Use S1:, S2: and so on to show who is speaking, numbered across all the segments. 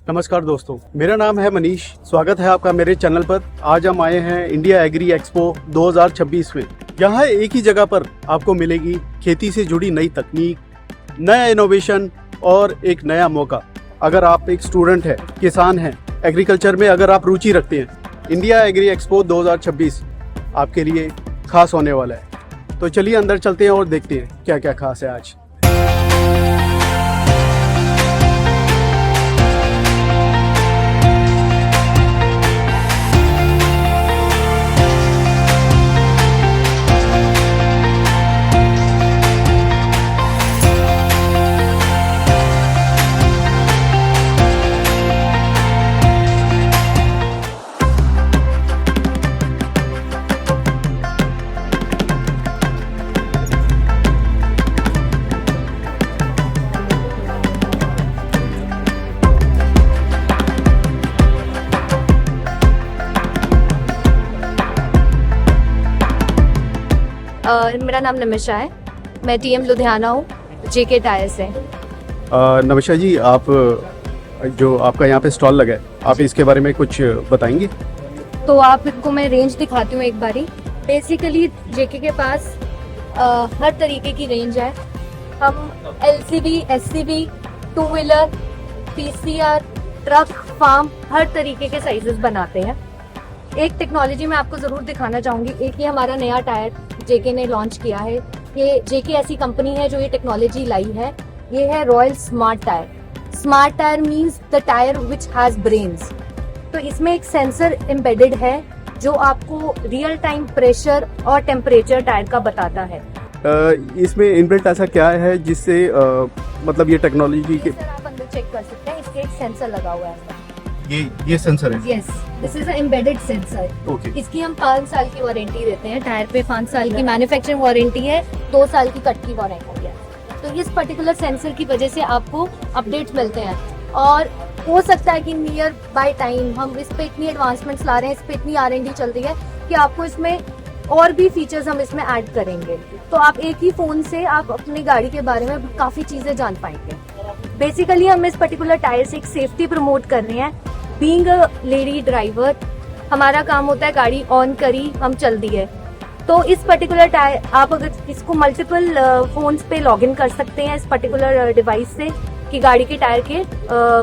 S1: नमस्कार दोस्तों, मेरा नाम है मनीष। स्वागत है आपका मेरे चैनल पर। आज हम आए हैं इंडिया एग्री एक्सपो 2026 में। यहाँ एक ही जगह पर आपको मिलेगी खेती से जुड़ी नई तकनीक, नया इनोवेशन और एक नया मौका। अगर आप एक स्टूडेंट हैं, किसान हैं, एग्रीकल्चर में अगर आप रुचि रखते हैं, इंडिया एग्री एक्सपो 2026 आपके लिए खास होने वाला है। तो चलिए अंदर चलते हैं और देखते हैं क्या क्या खास है आज।
S2: मेरा नाम नमिशा है। मैं टीएम लुधियाना हूँ, जेके टायर से।
S1: नमिशा जी, आप जो आपका यहाँ पे स्टॉल लगा है, आप इसके बारे में कुछ बताएंगे?
S2: तो आपको मैं रेंज दिखाती हूँ एक बारी। बेसिकली जेके के पास हर तरीके की रेंज है। हम LCV, SCV, two wheeler, PCR, truck, farm, हर तरीके के साइजेस बनाते हैं। एक टेक्नोलॉजी मैं आपको ज़रूर दिखाना चाहूँगी। एक ये हमारा नया टायर जेके ने लॉन्च किया है। ये जेके ऐसी कंपनी है जो ये टेक्नोलॉजी लाई है। ये है royal smart tyre. Smart tyre means the tyre which has brains. तो इसमें एक सेंसर एम्बेडेड है जो आपको रियल टाइम प्रेशर और टेम्परेचर टायर का बताता है।
S1: इसमें इनबिल्ट ऐसा क्या है जिससे मतलब ये टेक्नोलॉजी के
S2: आप अंदर चेक कर सकते हैं। इसके एक सेंसर लगा हुआ है।
S1: ये सेंसर है?
S2: Yes, this is embedded sensor.
S1: Okay.
S2: इसकी हम 5 साल की वारंटी देते हैं। टायर पे 5 साल की मैन्युफैक्चरिंग वारंटी है, 2 साल की कट की वारंटी है। तो इस पर्टिकुलर सेंसर की वजह से आपको अपडेट्स मिलते हैं और हो सकता है कि नियर बाय टाइम हम इस पे इतनी एडवांसमेंट्स ला रहे हैं, इस पे इतनी R&D चल रही है कि आपको इसमें और भी फीचर्स हम इसमें ऐड करेंगे। तो आप एक ही फोन से आप अपनी गाड़ी के बारे में काफी चीजें जान पाएंगे। बेसिकली हम इस पर्टिकुलर टायर से एक सेफ्टी प्रमोट कर रहे हैं। बीइंग अ लेडी ड्राइवर, हमारा काम होता है गाड़ी ऑन करी हम चल दी है। तो इस पर्टिकुलर टायर आप अगर इसको मल्टीपल फोन्स पे लॉगिन कर सकते हैं इस पर्टिकुलर डिवाइस से कि गाड़ी के टायर के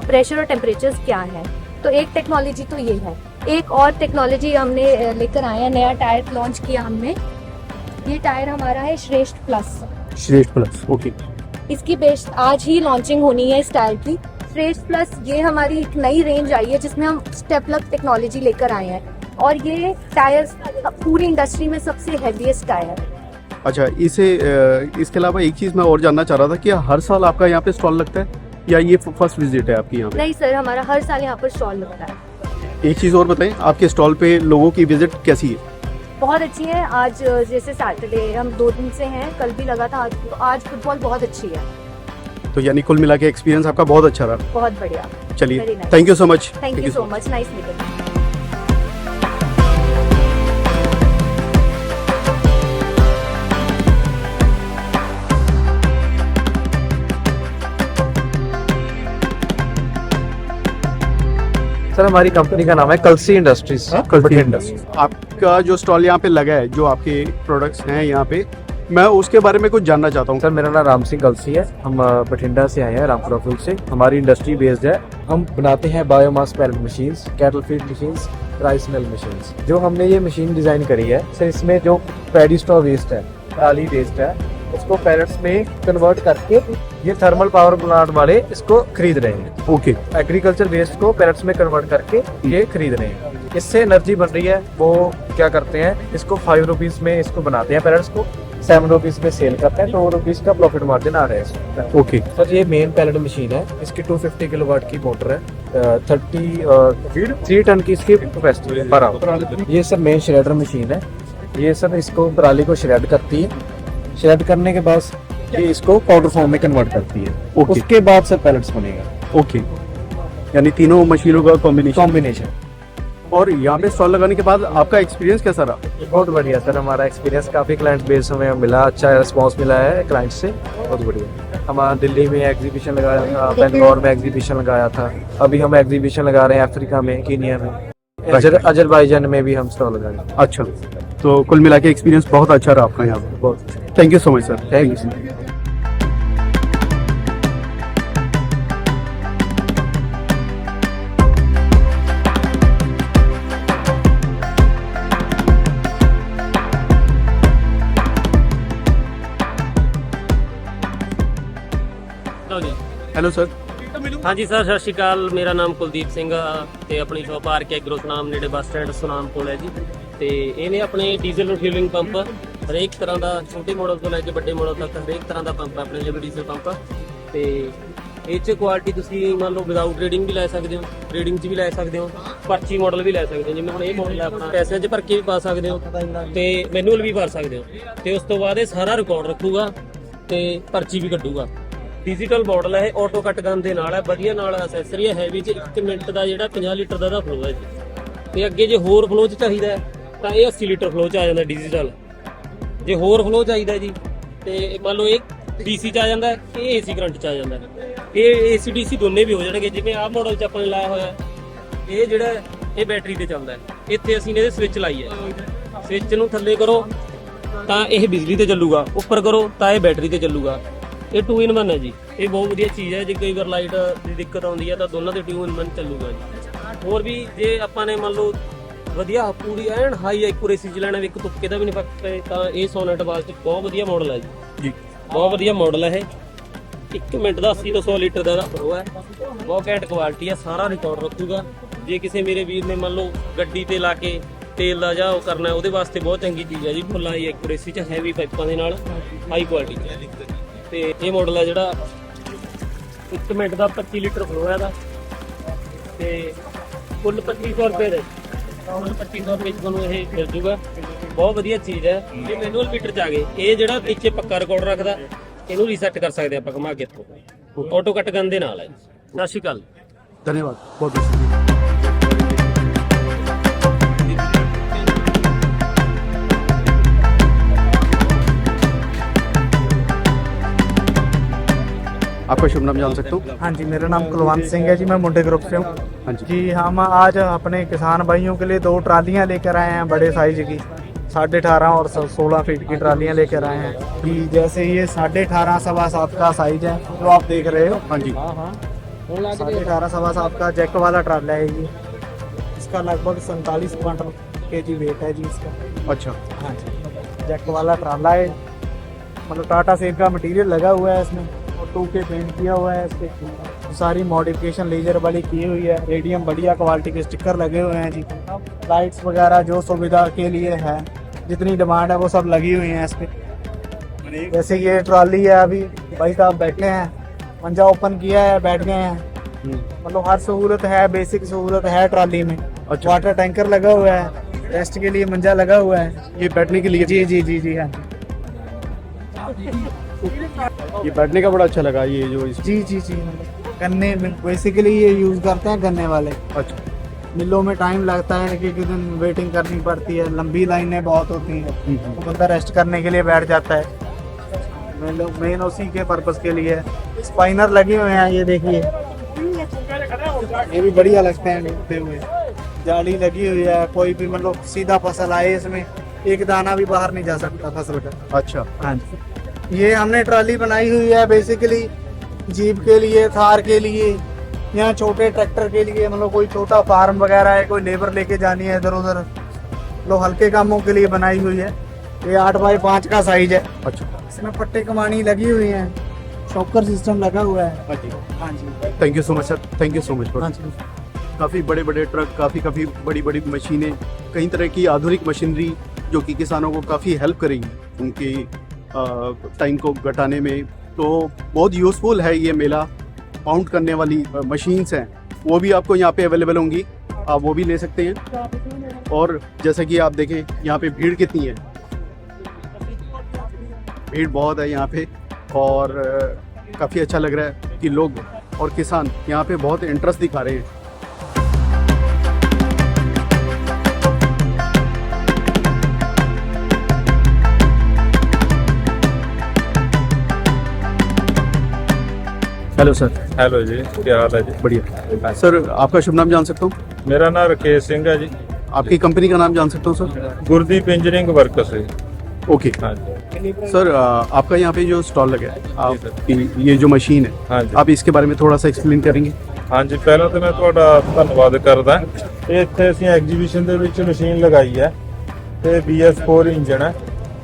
S2: प्रेशर और टेम्परेचर क्या है। तो एक टेक्नोलॉजी तो ये है। एक और टेक्नोलॉजी हमने लेकर आए हैं, नया टायर लॉन्च किया हमने। ये टायर हमारा है श्रेष्ठ प्लस।
S1: श्रेष्ठ प्लस, ओके।
S2: इसकी बेस्ट आज ही लॉन्चिंग होनी है इस टायर की। श्रेष्ठ प्लस ये हमारी एक नई रेंज आई है जिसमें हम स्टेपलक टेक्नोलॉजी लेकर आए हैं और ये टायर पूरी इंडस्ट्री में सबसे हैवीएस्ट टायर है।
S1: अच्छा, इसके अलावा एक चीज़ मैं और जानना चाह रहा था कि हर साल आपका यहाँ पे स्टॉल लगता है या ये फर्स्ट विजिट है आपकी यहाँ पे?
S2: नहीं सर, हमारा हर साल यहाँ पर स्टॉल लगता है।
S1: एक चीज़ और बताएं, आपके स्टॉल पे लोगों की विजिट कैसी है?
S2: बहुत अच्छी है। आज जैसे सैटरडे हम 2 दिन से हैं, कल भी लगा था, आज फुटबॉल बहुत अच्छी है।
S1: तो यानी कुल मिला के एक्सपीरियंस आपका बहुत अच्छा रहा।
S2: बहुत बढ़िया।
S1: चलिए, thank you so much.
S2: Thank you so much. Nice meeting.
S3: Sir, हमारी कंपनी का नाम है कलसी इंडस्ट्रीज।
S1: आपका जो स्टॉल यहाँ पे लगा है, जो आपके प्रोडक्ट्स हैं यहाँ पे, मैं उसके बारे में कुछ जानना चाहता हूँ।
S3: सर, मेरा नाम राम सिंह कलसी है। हम बठिंडा से आए हैं, रामपुरा फूल से। हमारी इंडस्ट्री बेस्ड है। हम बनाते हैं biomass pellet machines, cattle feed machines, rice mill machines. जो हमने ये मशीन डिजाइन करी है सर, इसमें जो पैडी स्ट्रॉ वेस्ट है, पराली वेस्ट है, उसको पैलेट्स में कन्वर्ट करके ये थर्मल पावर प्लांट वाले इसको खरीद रहे हैं।
S1: ओके।
S3: एग्रीकल्चर वेस्ट को पैलेट्स में कन्वर्ट करके ये खरीद रहे हैं। इससे एनर्जी बन रही है। वो क्या करते हैं, इसको 5 रुपीज में इसको बनाते हैं पैलेट्स को, 7 रुपीज में सेल करते हैं, 2 रुपीज का प्रॉफिट मार्जिन आ रहा है इसमें।
S1: ओके
S3: सर, ये मेन पैलेट मशीन है। इसकी 250 किलोवाट की मोटर है। 3 टन की इसकी कैपेसिटी पर आवर। ये सर मेन श्रेडर मशीन है। ये सर इसको पराली को श्रेड करती है। श्रेड करने के बाद ये इसको पाउडर फॉर्म में कन्वर्ट करती है।
S1: ओके।
S3: उसके बाद सर पैलेट्स बनेगा।
S1: ओके, यानी तीनों मशीनों का कॉम्बिनेशन। और यहाँ पे स्टॉल लगाने के बाद आपका एक्सपीरियंस कैसा रहा?
S3: बहुत बढ़िया सर, हमारा एक्सपीरियंस काफी क्लाइंट बेस हमें मिला, अच्छा रिस्पांस मिला है क्लाइंट से। बहुत बढ़िया। हमारा दिल्ली में एग्जीबिशन लगाया था, बेंगलोर में एग्जीबिशन लगाया था, अभी हम एग्जीबिशन लगा रहे हैं अफ्रीका में, कीनिया में, अजरबैजान में भी हम स्टॉल लगा रहे हैं।
S1: अच्छा, तो कुल मिला के एक्सपीरियंस बहुत अच्छा रहा आपका यहाँ पे।
S3: बहुत
S1: thank you so much sir.
S3: Thank you.
S4: ਲਓ ਜੀ।
S1: Hello sir.
S4: ਹਾਂਜੀ ਸਰ, ਸਤਿ ਸ਼੍ਰੀ ਅਕਾਲ। ਮੇਰਾ ਨਾਮ ਕੁਲਦੀਪ ਸਿੰਘ ਆ ਤੇ ਆਪਣੀ ਸ਼ਾਪ ਆਰਕੇ ਐਗਰੋ ਸੁਨਾਮ ਨੇੜੇ ਬੱਸ ਸਟੈਂਡ ਸੁਨਾਮ ਕੋਲ ਹੈ ਜੀ। ਤੇ ਇਹਨੇ ਆਪਣੇ ਡੀਜ਼ਲ ਰਿਫਿਲਿੰਗ ਪੰਪ ਹਰੇਕ ਤਰ੍ਹਾਂ ਦਾ, ਛੋਟੇ ਮਾਡਲ ਤੋਂ ਲੈ ਕੇ ਵੱਡੇ ਮਾਡਲ ਤੱਕ ਹਰੇਕ ਤਰ੍ਹਾਂ ਦਾ ਪੰਪ ਆਪਣੇ ਲਈ ਡੀਜ਼ਲ ਪੰਪ। ਤੇ ਇਹ 'ਚ ਕੁਆਲਿਟੀ ਤੁਸੀਂ ਮੰਨ ਲਓ ਵਿਦਆਊਟ ਰੇਡਿੰਗ ਵੀ ਲੈ ਸਕਦੇ ਹੋ, ਰੇਡਿੰਗ 'ਚ ਵੀ ਲੈ ਸਕਦੇ ਹੋ, ਪਰਚੀ ਮਾਡਲ ਵੀ ਲੈ ਸਕਦੇ ਹੋ। ਜਿਵੇਂ ਹੁਣ ਇਹ ਮਾਡਲ ਹੈ ਆਪਣਾ, ਪੈਸਿਆਂ 'ਚ ਭਰ ਕੇ ਵੀ ਪਾ ਸਕਦੇ ਹੋ ਤੇ ਮੈਨੂਅਲ ਵੀ ਭਰ ਸਕਦੇ ਹੋ। ਤੇ ਉਸ ਤੋਂ ਬਾਅਦ ਇਹ ਸਾਰਾ ਰਿਕਾਰਡ ਰੱਖੂਗਾ ਤੇ ਪਰਚੀ ਵੀ ਕੱਢੂਗਾ। ਡਿਜੀਟਲ ਮਾਡਲ ਹੈ, ਆਟੋ ਕੱਟ ਗਨ ਦੇ ਨਾਲ ਹੈ, ਵਧੀਆ ਨਾਲ ਅਸੈਸਰੀ ਹੈ। ਹੈਵੀ 'ਚ 1 ਮਿੰਟ ਦਾ ਜਿਹੜਾ 50 ਲੀਟਰ ਦਾ ਫਲੋ ਹੈ ਜੀ। ਤੇ ਅੱਗੇ ਜੇ ਹੋਰ ਫਲੋ 'ਚ ਚਾਹੀਦਾ ਹੈ ਤਾਂ ਇਹ 80 ਲੀਟਰ ਫਲੋ 'ਚ ਆ ਜਾਂਦਾ ਡਿਜੀਟਲ। ਜੇ ਹੋਰ ਫਲੋ ਚਾਹੀਦਾ ਜੀ ਤੇ ਮੰਨ ਲਓ ਇਹ ਡੀਸੀ 'ਚ ਆ ਜਾਂਦਾ ਹੈ, ਇਹ ਏਸੀ ਕਰੰਟ 'ਚ ਆ ਜਾਂਦਾ ਹੈ। ਇਹ ਏਸੀ ਡੀਸੀ ਦੋਨੇ ਵੀ ਹੋ ਜਾਣਗੇ। ਜਿਵੇਂ ਆਹ ਮਾਡਲ 'ਚ ਆਪਾਂ ਨੇ ਲਾਇਆ ਹੋਇਆ ਇਹ ਜਿਹੜਾ ਇਹ ਬੈਟਰੀ ਤੇ ਚੱਲਦਾ ਹੈ। ਇੱਥੇ ਅਸੀਂ ਇਹਦੇ ਸਵਿਚ ਲਾਈ ਹੈ, ਸਵਿਚ ਨੂੰ ਥੱਲੇ ਕਰੋ ਤਾਂ ਇਹ ਬਿਜਲੀ ਤੇ ਚੱਲੂਗਾ, ਉੱਪਰ ਕਰੋ ਤਾਂ ਇਹ ਬੈਟਰੀ ਤੇ ਚੱਲੂਗਾ। ਇਹ 2 in 1 ਹੈ ਜੀ। ਇਹ ਬਹੁਤ ਵਧੀਆ ਚੀਜ਼ ਹੈ। ਜੇ ਕਈ ਵਾਰ ਲਾਈਟ ਦੀ ਦਿੱਕਤ ਆਉਂਦੀ ਹੈ ਤਾਂ ਦੋਨਾਂ ਦੇ 2 in 1 ਚੱਲੂਗਾ ਜੀ। ਹੋਰ ਵੀ ਜੇ ਆਪਾਂ ਨੇ ਮੰਨ ਲਓ ਵਧੀਆ ਪੂਰੀ ਐਨ ਹਾਈ ਐਕੂਰੇਸੀ ਚ ਲੈਣਾ, ਇੱਕ ਤੁਪਕੇ ਦਾ ਵੀ ਨਹੀਂ ਫਰਕ ਪਏ, ਤਾਂ ਇਹ ਸੋਨੇਟ ਵਾਲ ਚ ਬਹੁਤ ਵਧੀਆ ਮਾਡਲ ਹੈ ਜੀ। ਬਹੁਤ ਵਧੀਆ ਮਾਡਲ ਹੈ ਇਹ। 1 ਮਿੰਟ ਦਾ 80 ਤੋਂ 100 ਲੀਟਰ ਦਾ ਫਲੋ ਹੈ। ਬਹੁਤ ਘੈਂਟ ਕੁਆਲਿਟੀ ਹੈ, ਸਾਰਾ ਰਿਕਾਰਡ ਰੱਖੂਗਾ। ਜੇ ਕਿਸੇ ਮੇਰੇ ਵੀਰ ਨੇ ਮੰਨ ਲਓ ਗੱਡੀ ਤੇ ਲਾ ਕੇ ਤੇਲ ਦਾ ਜਾਂ ਉਹ ਕਰਨਾ, ਉਹਦੇ ਵਾਸਤੇ ਬਹੁਤ ਚੰਗੀ ਚੀਜ਼ ਹੈ ਜੀ। ਫੁੱਲ ਹਾਈ ਐਕੂਰੇਸੀ ਚ, ਹੈਵੀ ਪਾਈਪਾਂ ਦੇ ਨਾਲ, ਹਾਈ ਕੁਆਲਿਟੀ ਚ। ਤੇ ਇਹ ਮਾਡਲ ਹੈ ਜਿਹੜਾ 1 ਮਿੰਟ ਦਾ 25 ਲੀਟਰ ਫਲੋ ਹੈ ਇਹਦਾ ਤੇ ਕੁੱਲ 2500 ਰੁਪਏ ਦਾ। ਕੁੱਲ 2500 ਰੁਪਏ 'ਚ ਤੁਹਾਨੂੰ ਇਹ ਮਿਲ ਜੂਗਾ। ਬਹੁਤ ਵਧੀਆ ਚੀਜ਼ ਹੈ। ਜੇ ਮੈਨੂਅਲ ਮੀਟਰ 'ਚ ਆ ਗਏ, ਇਹ ਜਿਹੜਾ ਪਿੱਛੇ ਪੱਕਾ ਰਿਕਾਰਡ ਰੱਖਦਾ, ਇਹਨੂੰ ਰੀਸੈਟ ਕਰ ਸਕਦੇ ਆਪਾਂ ਘੁਮਾ ਕੇ ਇੱਥੋਂ। ਆਟੋ ਕੱਟ ਗਨ ਦੇ ਨਾਲ ਹੈ। ਸਤਿ ਸ਼੍ਰੀ ਅਕਾਲ।
S1: धन्यवाद, बहुत बहुत शुक्रिया। आपका शुभ नाम जान सकता हूँ?
S5: हाँ जी, मेरा नाम कुलवंत सिंह है जी, मैं मुंडे ग्रुप से हूँ।
S1: हाँ जी।
S5: जी, हम आज अपने किसान भाइयों के लिए 2 ट्रालियाँ लेकर आए हैं, बड़े साइज की 18.5 और 16 फीट की ट्रालियाँ लेकर आए हैं। कि जैसे ये 18.5 सवा 7 का साइज है जो आप देख रहे हो।
S1: हाँ जी।
S5: 18.5 सवा 7 का जैक वाला ट्राला है ये। इसका लगभग 47 क्विंटल केजी वेट है जी इसका।
S1: अच्छा।
S5: हाँ जी, जैक वाला ट्राला है, मतलब टाटा सेल का मटेरियल लगा हुआ है इसमें और 2K पेंट किया हुआ है। इस पे सारी मॉडिफिकेशन लेजर वाली की हुई है। रेडियम बढ़िया क्वालिटी के स्टिकर लगे हुए हैं जी। लाइट्स वगैरह जो सुविधा के लिए है, जितनी डिमांड है वो सब लगी हुई है इस पे। जैसे ये ट्रॉली है, अभी भाई साहब बैठे हैं, मंजा ओपन किया है, बैठ गए हैं। मतलब हर सहूलत है, बेसिक सहूलत है ट्रॉली में।
S1: अच्छा।
S5: वाटर टैंकर लगा हुआ है, रेस्ट के लिए मंजा लगा हुआ है।
S1: ये बैठने के लिए?
S5: जी जी जी जी, हाँ।
S1: ये बैठने का बड़ा अच्छा लगा ये जो इस...
S5: जी जी जी, गन्ने में बेसिकली ये यूज करते हैं गन्ने वाले।
S1: अच्छा।
S5: मिलों में टाइम लगता है कि दिन वेटिंग करनी पड़ती है, लंबी लाइनें बहुत होती हैं, तो बंदा रेस्ट करने के लिए बैठ जाता है। मेन उसी के पर्पस के लिए है। स्पाइनर लगे हुए हैं, ये देखिए, ये भी बढ़िया लगते हैं डूबते हुए। जाली लगी हुई है, कोई भी मतलब सीधा फसल आए इसमें एक दाना भी बाहर नहीं जा सकता फसल का।
S1: अच्छा।
S5: हाँ जी, ये हमने ट्रॉली बनाई हुई है बेसिकली जीप के लिए, थार के लिए, यहाँ छोटे ट्रैक्टर के लिए, मतलब कोई छोटा फार्म वगैरह है, कोई लेबर लेके जानी है इधर उधर, लोग हल्के कामों के लिए बनाई हुई है। ये 8x5 का साइज है।
S1: अच्छा।
S5: इसमें पट्टे कमानी लगी हुई है, शॉकर सिस्टम लगा हुआ है।
S1: हाँ जी।
S5: हाँ जी,
S1: thank you so much sir, thank you so much.
S5: हाँ जी।
S1: काफ़ी बड़े बड़े ट्रक, काफ़ी बड़ी बड़ी मशीनें, कई तरह की आधुनिक मशीनरी जो कि किसानों को काफ़ी हेल्प करेगी उनके टाइम को घटाने में। तो बहुत यूज़फुल है ये मेला। पाउंड करने वाली मशीन्स हैं वो भी आपको यहाँ पे अवेलेबल होंगी, आप वो भी ले सकते हैं। और जैसा कि आप देखें यहाँ पे भीड़ कितनी है, भीड़ बहुत है यहाँ पे, और काफ़ी अच्छा लग रहा है कि लोग और किसान यहाँ पे बहुत इंटरेस्ट दिखा रहे हैं।
S3: Hello sir.
S6: हेलो जी, क्या हाल है जी?
S1: बढ़िया सर, आपका शुभ नाम जान सकता हूँ?
S6: मेरा नाम राकेश सिंह है जी,
S1: आपकी कंपनी का नाम जान सकता हूँ सर?
S6: गुरदीप इंजीनियरिंग वर्कर्स है।
S1: ओके
S6: हाँ जी,
S1: सर, आपका यहाँ पे जो स्टॉल लगा है,
S6: जी
S1: आप ये जो मशीन है,
S6: हाँ जी,
S1: आप इसके बारे में थोड़ा सा एक्सप्लेन करेंगे?
S6: हाँ जी। ਪਹਿਲਾਂ ਤਾਂ ਮੈਂ ਤੁਹਾਡਾ ਧੰਨਵਾਦ ਕਰਦਾ। ਇਹ ਇੱਥੇ ਅਸੀਂ ਐਗਜ਼ੀਬਿਸ਼ਨ ਦੇ ਵਿੱਚ ਮਸ਼ੀਨ ਲਗਾਈ ਹੈ ਤੇ BS4 ਇੰਜਨ ਹੈ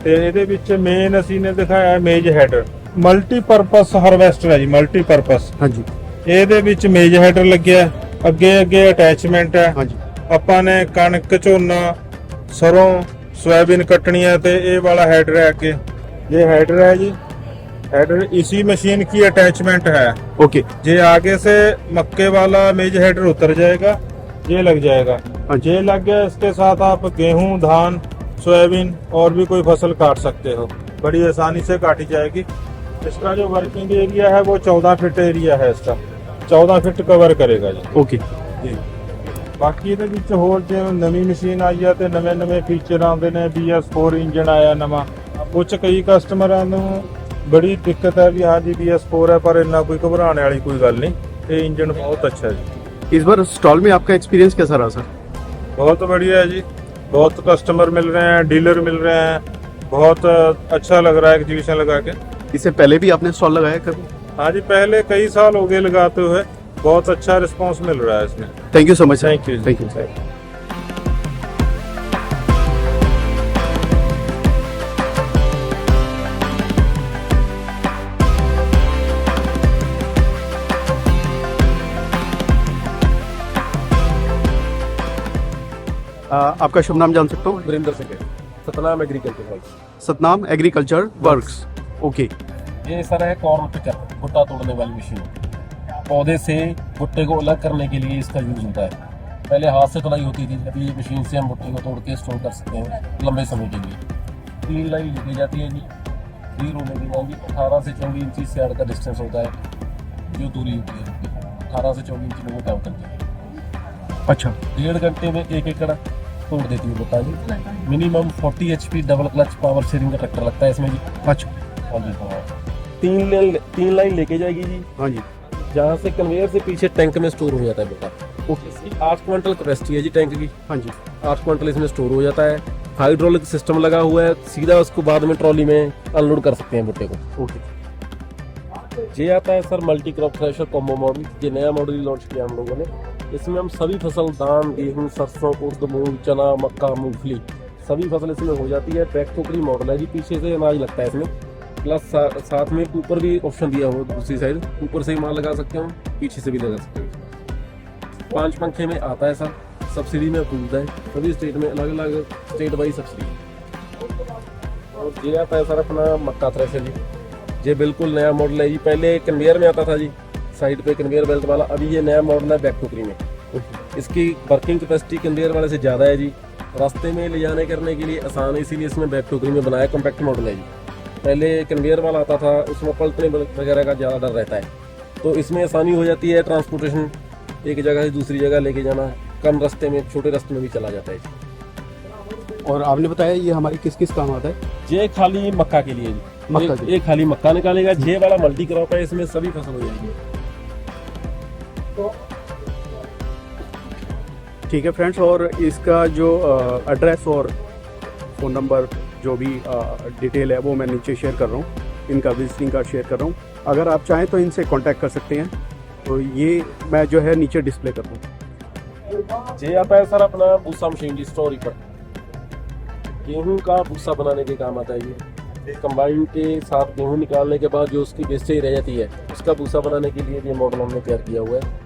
S6: ਤੇ ਇਹਦੇ ਵਿੱਚ ਮੇਨ ਅਸੀਂ ਨੇ ਦਿਖਾਇਆ ਹੈ ਮੇਜ ਹੈਡਰ, ਮਲਟੀਪਰਪਸ ਹਾਰਵੈਸਟਰ ਹੈ ਜੀ, ਮਲਟੀਪਰਪਸ।
S1: हाँ जी,
S6: ਇਹਦੇ ਵਿੱਚ ਮੇਜ ਹੈਡਰ ਲੱਗਿਆ ਹੈ, ਅੱਗੇ ਅਟੈਚਮੈਂਟ ਹੈ।
S1: हाँ जी,
S6: ਆਪਾਂ ਨੇ ਕਣਕ, ਝੋਨਾ, ਸਰੋਂ, सोयाबीन कटनी है तो ये वाला हेडर है आगे, ये हेडर है जी। हेडर इसी मशीन की अटैचमेंट है।
S1: ओके,
S6: ये आगे से मक्के वाला मेज हेडर उतर जाएगा, ये लग जाएगा।
S1: हाँ जी।
S6: ये लग गया, इसके साथ आप गेहूं, धान, सोयाबीन और भी कोई फसल काट सकते हो, बड़ी आसानी से काटी जाएगी। इसका जो वर्किंग एरिया है वो 14 फीट एरिया है, इसका 14 फीट कवर करेगा जी।
S1: ओके,
S6: ਜੀ ਬਾਕੀ ਇਹਦੇ ਵਿੱਚ ਹੋਰ ਜਿਵੇਂ ਨਵੀਂ ਮਸ਼ੀਨ ਆਈ ਆ ਤੇ ਨਵੇਂ ਫੀਚਰ ਆਉਂਦੇ ਨੇ। BS4 ਇੰਜਨ ਆਇਆ ਨਵਾਂ, ਕੁਝ ਕਈ ਕਸਟਮਰਾਂ ਨੂੰ ਬੜੀ ਦਿੱਕਤ ਹੈ ਵੀ ਹਾਂ ਜੀ BS4 ਹੈ, ਪਰ ਇੰਨਾ ਕੋਈ ਘਬਰਾਉਣ ਵਾਲੀ ਕੋਈ ਗੱਲ ਨਹੀਂ, ਇਹ ਇੰਜਨ ਬਹੁਤ अच्छा है जी।
S1: इस बार स्टॉल में आपका एक्सपीरियंस कैसा रहा सर?
S6: बहुत बढ़िया है जी, बहुत कस्टमर मिल रहे हैं, डीलर मिल रहे हैं, बहुत अच्छा लग रहा है एग्जीबिशन लगा के।
S1: इससे पहले भी आपने स्टॉल लगाया कभी?
S6: हाँ जी, पहले कई साल हो गए लगाते हुए, बहुत अच्छा रिस्पॉन्स मिल रहा है इसमें।
S1: Thank you so much.
S6: Thank you,
S1: thank you. आपका शुभ नाम जान सकता हूँ?
S3: वरिंदर सिंह है, Satnam agriculture works.
S1: Satnam agriculture works. Okay,
S3: ये सर है कॉर्न पिकर, भुट्टा तोड़ने वाली मशीन। पौधे से भुट्टे को अलग करने के लिए इसका यूज होता है। पहले हाथ से तुड़ाई होती थी, अभी ये मशीन से हम भुट्टे को तोड़ के स्टोर कर सकते हैं लंबे समय के लिए। 3 लाइन लिखी जाती है जी, 3 रो में दी 18 से 24 इंची से यार्ड का डिस्टेंस होता है, जो दूरी होती है 18 से 24 इंची में वो काम करती है।
S1: अच्छा,
S3: 1.5 घंटे में 1 एकड़ तोड़ देती है भुट्टा जी। Minimum 40 HP double clutch power sharing का ट्रैक्टर लगता है इसमें जी।
S1: अच्छा,
S3: हाँ जी, हाँ। 3 लाइन लेके जाएगी जी,
S1: हाँ जी,
S3: जहाँ से कन्वेयर से पीछे टैंक में स्टोर हो जाता है भुट्टा।
S1: ओके,
S3: इसकी 8 क्विंटल कैपेसिटी है जी टैंक की।
S1: हाँ जी,
S3: 8 क्विंटल इसमें स्टोर हो जाता है। हाइड्रोलिक सिस्टम लगा हुआ है, सीधा उसको बाद में ट्रॉली में अनलोड कर सकते हैं भुट्टे को।
S1: ओके,
S3: ये आता है sir multi crop thresher combo model, ये नया मॉडल लॉन्च किया हम लोगों ने। इसमें हम सभी फसल, धान, गेहूँ, सरसों, उर्द, मूंग, चना, मक्का, मूंगफली, सभी फसल इसमें हो जाती है। ट्रैक टोकरी मॉडल है जी, पीछे से अनाज लगता है इसमें, प्लस साथ में ऊपर भी ऑप्शन दिया हुआ है, दूसरी साइड ऊपर से ही माल लगा सकते हो, पीछे से भी लगा सकते हो। 5 पंखे में आता है सर, सब्सिडी में अप्रूव्ड है, सभी स्टेट में अलग अलग स्टेट वाइज सब्सिडी है। और ये आता है सर अपना मक्का थ्रेशर जी, ये बिल्कुल नया मॉडल है जी। पहले कन्वेयर में आता था जी, साइड पे कन्वेयर बेल्ट वाला, अभी ये नया मॉडल है बैक टोकरी में। इसकी वर्किंग कैपेसिटी कन्वेयर वाले से ज़्यादा है जी, रास्ते में ले जाने करने के लिए आसान है, इसीलिए इसमें बैक टोकरी में बनाया, कॉम्पैक्ट मॉडल है जी। पहले कन्वेयर वाला आता था, उसमें पलटने वगैरह का ज़्यादा डर रहता है, तो इसमें आसानी हो जाती है ट्रांसपोर्टेशन, एक जगह से दूसरी जगह लेके जाना, कम रास्ते में, छोटे रास्ते में भी चला जाता है जी।
S1: और आपने बताया ये हमारे किस किस काम आता है?
S3: ये खाली मक्का के लिए जी,
S1: मक्का के लिए।
S3: ये खाली मक्का निकालेगा। ये वाला मल्टी क्रॉप है, इसमें सभी फसल हो जाएगी।
S1: ठीक है फ्रेंड्स, और इसका जो एड्रेस और फ़ोन नंबर जो भी डिटेल है वो मैं नीचे शेयर कर रहा हूँ, इनका विजिटिंग कार्ड शेयर कर रहा हूँ। अगर आप चाहें तो इनसे कांटेक्ट कर सकते हैं, तो ये मैं जो है नीचे डिस्प्ले कर दूँ।
S3: ये आता है सर अपना भूसा मशीन जी, स्टोरी पर गेहूं का भूसा बनाने के काम आता है ये। कंबाइन के साथ गेहूं निकालने के बाद जो उसकी वेस्टेज रह जाती है, उसका भूसा बनाने के लिए ये मॉडल हमने तैयार किया हुआ है।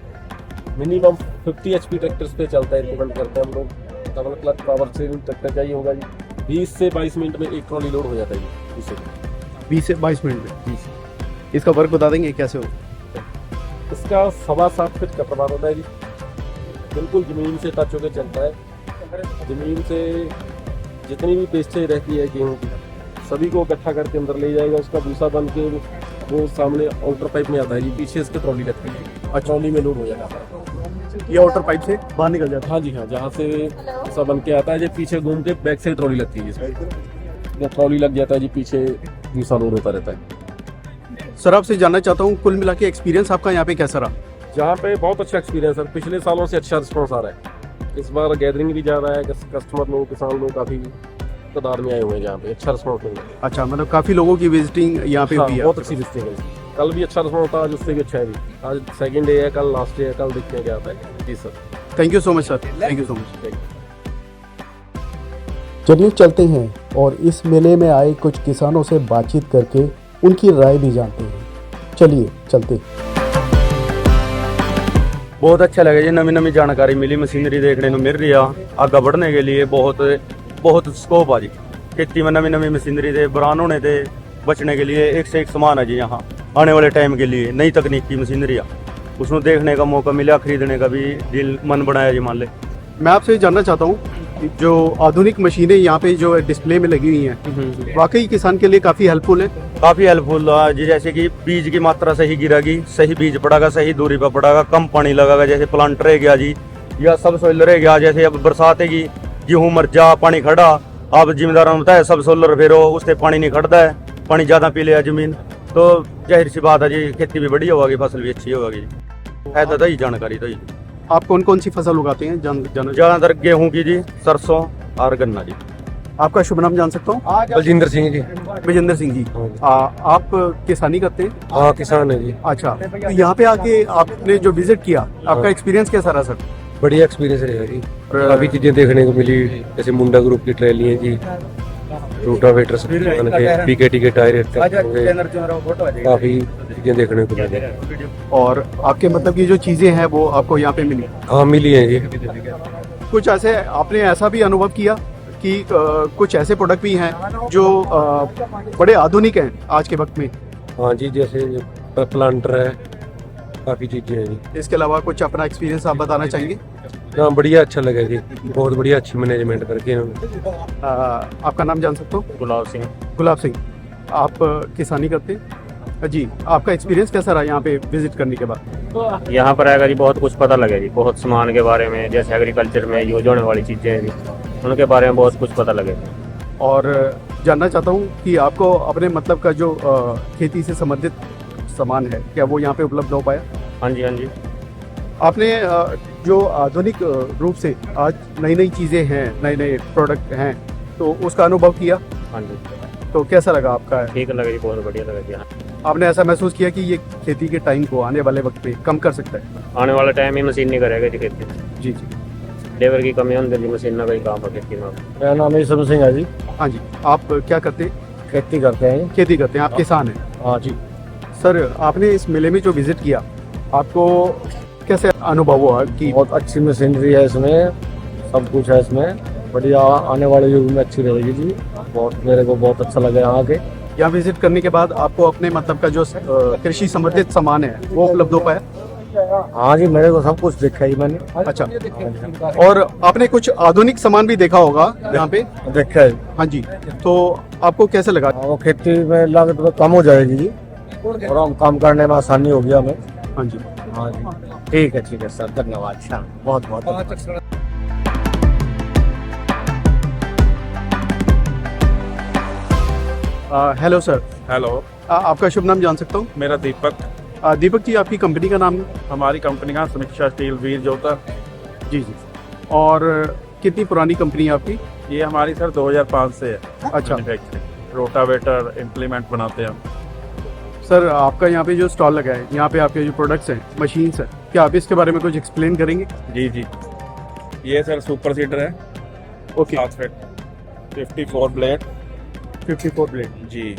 S3: मिनिमम 50 HP ट्रैक्टर्स पे चलता है, रिकमेंड करते हैं हम लोग। डबल क्लच पावर से ट्रैक्टर चाहिए होगा जी, 20 से 22 मिनट में एक ट्रॉली लोड हो जाता है जी इससे।
S1: 20 से 22 मिनट में। इसका वर्क बता देंगे कैसे हो?
S3: इसका 7.25 फीट का प्रमाण होता है जी, बिल्कुल ज़मीन से टच होकर चलता है। ज़मीन से जितनी भी वेस्टेज रहती है गेहूँ की, सभी को इकट्ठा करके अंदर ले जाएगा, उसका भूसा बन के वो सामने आउटर पाइप में आता है जी, पीछे इसके ट्रॉली लगती है, ट्रॉली में लोड हो जाता है।
S1: ये आउटर पाइप से बाहर निकल जाता
S3: हाँ जी, हाँ, जहाँ से सब बन के आता है, जो पीछे घूम के बैक से ट्रॉली लगती है, जिसमें ट्रॉली लग जाता है जी, पीछे भूसा लोड होता रहता है।
S1: सर आपसे जानना चाहता हूँ कुल मिला के एक्सपीरियंस आपका यहाँ पे कैसा रहा?
S7: यहाँ पे बहुत अच्छा एक्सपीरियंस है, पिछले सालों से अच्छा रिस्पॉन्स आ रहा है। इस बार गैदरिंग भी जा रहा है, कस्टमर लोग, किसान लोग काफ़ी तादाद में आए हुए हैं, यहाँ पे अच्छा रिस्पॉन्स मिल रहा है।
S1: अच्छा, मतलब काफ़ी लोगों की विजिटिंग यहाँ पे
S7: हाँ,
S1: हुई है।
S7: बहुत अच्छी विजिटिंग है। कल भी अच्छा रिस्पॉन्स था, आज उससे भी अच्छा है। आज सेकंड डे है, कल लास्ट डे है, कल देखते हैं क्या आता है। जी sir,
S1: thank you so much sir, thank you so much.
S8: चलिए चलते हैं और इस मेले में आए कुछ किसानों से बातचीत करके उनकी राय भी जानते हैं। चलिए चलते।
S9: बहुत अच्छा लगा जी, नवी नवी जानकारी मिली, मशीनरी देखने को मिल रही है। आगे बढ़ने के लिए बहुत स्कोप है जी। खेती में नवी नवी मशीनरी से बरान होने से बचने के लिए एक से एक सामान है जी। यहाँ आने वाले टाइम के लिए नई तकनीक की मशीनरी है, उसमें देखने का मौका मिला, खरीदने का भी दिल मन बनाया जी। मान ले
S1: मैं आपसे जानना चाहता हूँ जो आधुनिक मशीनें यहाँ पे जो डिस्प्ले में लगी हुई हैं, वाकई किसान के लिए काफ़ी हेल्पफुल है।
S9: काफ़ी हेल्पफुल है जी। जैसे कि बीज की मात्रा सही गिरेगी, सही बीज पड़ेगा, सही दूरी पर पड़ेगा, कम पानी लगेगा। जैसे प्लांटर है गया जी, या सब सोलर है गया। जैसे अब बरसात है की, गेहूँ मर जा, पानी खड़ा, अब जिम्मेदार होता है सब सोलर फेरो, उससे पानी नहीं खड़ता है, पानी ज़्यादा पी लिया जमीन, तो जाहिर सी बात है जी, खेती भी बढ़िया होगी, फसल भी अच्छी होगी। है तो ही जानकारी तो ही।
S1: आप कौन कौन सी फसल उगाते हैं
S9: ज़्यादातर गेहूँ की जी, सरसों और गन्ना जी।
S1: आपका शुभ नाम जान सकता हूँ?
S3: बलजिंदर सिंह जी।
S1: विजेंद्र सिंह जी। आप किसानी करते हैं?
S3: हाँ, किसान है जी।
S1: अच्छा, तो यहाँ पे आके आपने जो विजिट किया, आपका एक्सपीरियंस कैसा रहा सर?
S3: बढ़िया एक्सपीरियंस रहेगा जी। काफ़ी चीज़ें देखने को मिली, जैसे मुंडा ग्रुप की ट्रैली है जी, रोटावेटर के पीकेटी के टायर, काफ़ी चीज़ें देखने को मिली।
S1: और आपके मतलब की जो चीज़ें हैं वो आपको यहाँ पे मिली?
S3: हाँ, मिली है जी।
S1: कुछ ऐसे आपने ऐसा भी अनुभव किया कि कुछ ऐसे प्रोडक्ट भी हैं जो बड़े आधुनिक हैं आज के वक्त में?
S3: हाँ जी, जैसे प्लांटर है, काफ़ी चीज़ें हैं जी।
S1: इसके अलावा कुछ अपना एक्सपीरियंस आप बताना चाहेंगे?
S3: हाँ, बढ़िया अच्छा लगा जी, बहुत बढ़िया, अच्छी मैनेजमेंट करके इन्होंने।
S1: आपका नाम जान सकता हूँ?
S4: गुलाब सिंह।
S1: गुलाब सिंह, आप किसानी करते हैं जी। आपका एक्सपीरियंस कैसा रहा यहाँ पे विजिट करने के बाद?
S10: यहाँ पर आएगा जी बहुत कुछ पता लगे जी, बहुत सामान के बारे में, जैसे एग्रीकल्चर में यूज होने वाली चीज़ें हैं जी, उनके बारे में बहुत कुछ पता लगे।
S1: और जानना चाहता हूँ कि आपको अपने मतलब का जो खेती से संबंधित सामान है, क्या वो यहाँ पे उपलब्ध हो पाया?
S10: हाँ जी, हाँ जी।
S1: आपने जो आधुनिक रूप से आज नई नई चीज़ें हैं, नए नए प्रोडक्ट हैं, तो उसका अनुभव किया?
S10: हाँ जी,
S1: तो कैसा लगा आपका?
S10: ठीक लगा जी, बहुत बढ़िया लगा जी। हाँ,
S1: आपने ऐसा महसूस किया कि ये खेती के टाइम को आने वाले वक्त पे कम कर सकता है?
S10: आने वाला टाइम ही मशीन नहीं करेगा जी खेती।
S1: जी जी।
S10: लेबर की कमी होने जी, मशीन का ही काम है खेती में।
S3: मेरा नाम है ईश्वर सिंह है जी।
S1: हाँ जी। आप क्या करते हैं?
S3: खेती करते हैं।
S1: खेती करते हैं, आप किसान हैं?
S3: हाँ जी।
S1: सर आपने इस मेले में जो विजिट किया, आपको कैसे अनुभव हुआ कि
S3: बहुत अच्छी मशीनरी है इसमें, सब कुछ है इसमें, बढ़िया, आने वाले युग में अच्छी रहेगी जी। बहुत, मेरे को बहुत अच्छा लगा यहाँ के।
S1: यहाँ विजिट करने के बाद आपको अपने मतलब का जो कृषि संबंधित सामान है वो उपलब्ध हो पाया?
S3: हाँ जी, मेरे को सब कुछ देखा ही मैंने।
S1: अच्छा, और आपने कुछ आधुनिक सामान भी देखा होगा यहाँ पे?
S3: देखा है।
S1: हाँ जी, तो आपको कैसे लगा?
S3: वो खेती में लागत तो कम हो जाएगी जी, और हम काम करने में आसानी होगी हमें।
S1: हाँ जी।
S3: हाँ जी, ठीक है सर, धन्यवाद सर, बहुत बहुत धन्यवाद।
S1: हेलो सर,
S6: हेलो,
S1: आपका शुभ नाम जान सकता हूँ?
S6: मेरा दीपक।
S1: दीपक जी, आपकी कंपनी का नाम है?
S6: हमारी कंपनी का समीक्षा स्टील वीर जोता।
S1: जी जी। और कितनी पुरानी कंपनी है आपकी?
S6: ये हमारी सर 2005 से है।
S1: अच्छा।
S6: मैन्युफैक्चरिंग, रोटावेटर, इम्प्लीमेंट बनाते हैं हम।
S1: सर आपका यहाँ पे जो स्टॉल लगा है, यहाँ पे आपके जो प्रोडक्ट्स हैं, मशीन्स हैं, क्या आप इसके बारे में कुछ एक्सप्लेन करेंगे?
S6: जी जी, ये सर सुपर सीडर है।
S1: ओके।
S6: 54 ब्लेड
S1: 54 ब्लेड
S6: जी,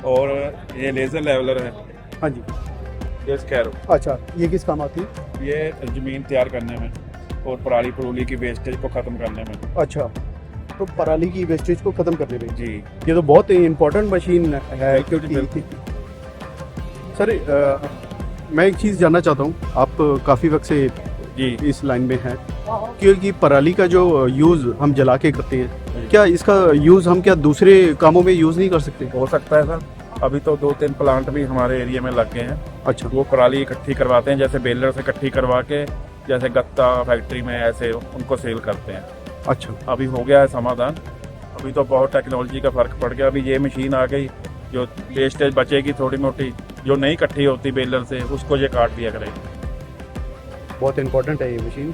S6: और ये लेजर लेवलर है।
S1: हाँ जी।
S6: ये स्कैरो,
S1: अच्छा, ये किस काम आती है?
S6: ये जमीन तैयार करने में और पराली परूली की वेस्टेज को ख़त्म करने में।
S1: अच्छा, तो पराली की वेस्टेज को ख़त्म करने में।
S6: जी,
S1: ये तो बहुत इम्पोर्टेंट मशीन है। क्योंकि सर मैं एक चीज़ जानना चाहता हूँ, आप काफ़ी वक्त से
S6: जी
S1: इस लाइन में हैं, क्योंकि पराली का जो यूज़ हम जला के करते हैं, क्या इसका यूज़ हम क्या दूसरे कामों में यूज़ नहीं कर सकते?
S6: हो सकता है सर। अभी तो 2-3 प्लांट भी हमारे एरिया में लग गए हैं।
S1: अच्छा।
S6: वो पराली इकट्ठी करवाते हैं, जैसे बेलर से इकट्ठी करवा के, जैसे गत्ता फैक्ट्री में ऐसे उनको सेल करते हैं।
S1: अच्छा।
S6: अभी हो गया है समाधान। अभी तो बहुत टेक्नोलॉजी का फ़र्क पड़ गया। अभी ये मशीन आ गई जो वेस्टेज बचेगी थोड़ी मोटी, जो नहीं इकट्ठी होती बेलर से उसको ये काट दिया करेगी।
S1: बहुत इंपॉर्टेंट है ये मशीन।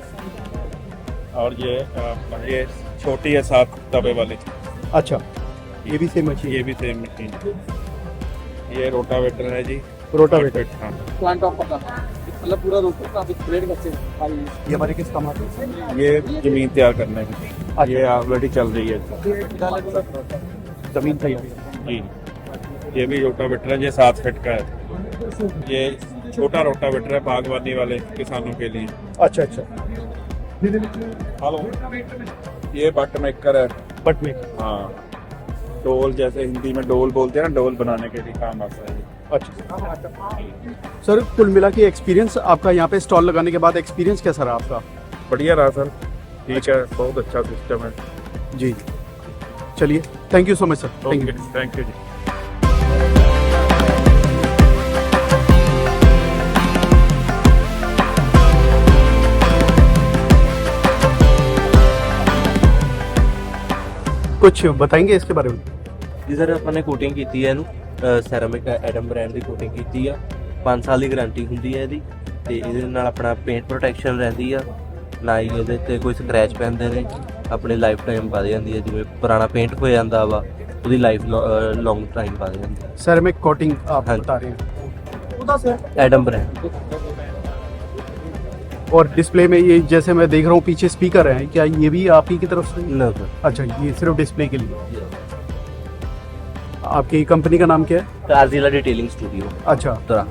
S6: और ये छोटी है 7 तवे वाली,
S1: अच्छा, ये भी सेम मशीन?
S6: ये भी सेम मशीन। ये रोटावेटर है जी,
S1: रोटावेटर।
S6: हाँ।
S5: प्लांट ऑफ मतलब पूरा रोटर का स्प्रेड करते हैं।
S1: ये हमारे किस काम आते हैं?
S6: ये जमीन तैयार करने की, ये ऑलरेडी चल रही है
S1: जमीन तैयार।
S6: जी। ये भी रोटावेटर है, ये 7 फीट का है। ये छोटा रोटावेटर है बागवानी वाले किसानों के लिए।
S1: अच्छा अच्छा।
S6: हेलो, ये बट मेकर है।
S1: बट में?
S6: हाँ, डोल, जैसे हिंदी में डोल बोलते हैं ना, डोल बनाने के लिए काम आता है।
S1: अच्छा सर, कुल मिला के एक्सपीरियंस आपका यहाँ पे स्टॉल लगाने के बाद एक्सपीरियंस कैसा रहा आपका?
S6: बढ़िया रहा सर, ठीक है, बहुत अच्छा सिस्टम है।
S1: जी, चलिए, thank you so much sir. Thank you.
S6: Thank you जी।
S1: कुछ बताएंगे इसके बारे में?
S11: जी सर, ਆਪਾਂ ਨੇ ਕੋਟਿੰਗ ਕੀਤੀ ਹੈ ਇਹਨੂੰ ਸੈਰਾਮਿਕ ਐਡਮ ਬ੍ਰਾਂਡ ਦੀ ਕੋਟਿੰਗ ਕੀਤੀ ਆ। 5 ਸਾਲ ਦੀ ਗਾਰੰਟੀ ਹੁੰਦੀ ਹੈ ਇਹਦੀ, ਤੇ ਇਹਦੇ ਨਾਲ ਆਪਣਾ ਪੇਂਟ ਪ੍ਰੋਟੈਕਸ਼ਨ ਰਹਿੰਦੀ ਆ, ਨਾ ਹੀ ਇਹਦੇ ਤੇ ਕੋਈ ਸਕ੍ਰੈਚ ਪੈਂਦੇ ਨੇ, ਆਪਣੀ ਲਾਈਫ ਟਾਈਮ ਵਧ ਜਾਂਦੀ ਹੈ। ਜਿਵੇਂ ਪੁਰਾਣਾ ਪੇਂਟ ਹੋ ਜਾਂਦਾ ਵਾ, ਉਹਦੀ ਲਾਈਫ ਲੌਂਗ ਟਾਈਮ ਵਧ ਜਾਂਦੀ ਹੈ।
S1: सैरामिक कोटिंग आप
S11: हाँ।
S1: बता रहे हैं।
S11: Adam brand.
S1: और डिस्प्ले में ये जैसे मैं देख रहा हूँ पीछे स्पीकर हैं, क्या ये भी आप ही की तरफ से?
S11: ਨਾ ਸਰ,
S1: अच्छा, ये सिर्फ डिस्प्ले के लिए। आपकी कंपनी का नाम क्या है?
S11: ਕਾਰਜ਼ੀਲਾ डिटेलिंग स्टूडियो।
S1: अच्छा,
S11: ਤਰ੍ਹਾਂ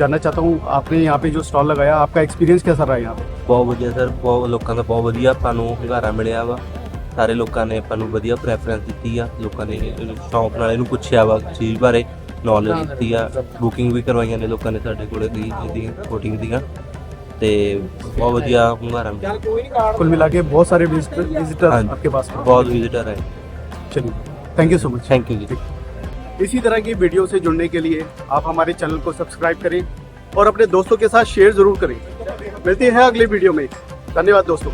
S1: जानना चाहता हूँ आपने यहाँ पे जो स्टॉल लगाया, आपका एक्सपीरियंस कैसा रहा यहाँ पे?
S11: ਬਹੁਤ ਵਧੀਆ ਸਰ, ਬਹੁਤ ਲੋਕਾਂ ਦਾ ਬਹੁਤ ਵਧੀਆ ਆਪਾਂ ਨੂੰ ਹੁੰਗਾਰਾ ਮਿਲਿਆ ਵਾ। ਸਾਰੇ ਲੋਕਾਂ ਨੇ ਆਪਾਂ ਨੂੰ ਵਧੀਆ ਪ੍ਰੈਫਰੈਂਸ ਦਿੱਤੀ ਆ। ਲੋਕਾਂ ਨੇ ਸ਼ੌਂਕ ਨਾਲ ਇਹਨੂੰ ਪੁੱਛਿਆ ਵਾ ਚੀਜ਼ ਬਾਰੇ, ਨੌਲੇਜ ਦਿੱਤੀ ਆ। ਬੁਕਿੰਗ ਵੀ ਕਰਵਾਈਆਂ ਨੇ ਲੋਕਾਂ ਨੇ ਸਾਡੇ ਕੋਲੇ ਦੀ ਇਹਦੀ ਕੋਟਿੰਗ ਦੀਆਂ, ਤੇ ਬਹੁਤ ਵਧੀਆ ਹੁੰਗਾਰਾ ਮਿਲਿਆ।
S1: कुल मिला के बहुत सारे विजिटर
S11: हाँ।
S1: आपके पास?
S11: ਬਹੁਤ ਵਿਜ਼ਿਟਰ ਹੈ।
S1: चलिए, thank you so much.
S11: Thank you जी।
S1: इसी तरह की वीडियो से जुड़ने के लिए आप हमारे चैनल को सब्सक्राइब करें और अपने दोस्तों के साथ शेयर जरूर करें। मिलते हैं अगले वीडियो में। धन्यवाद दोस्तों।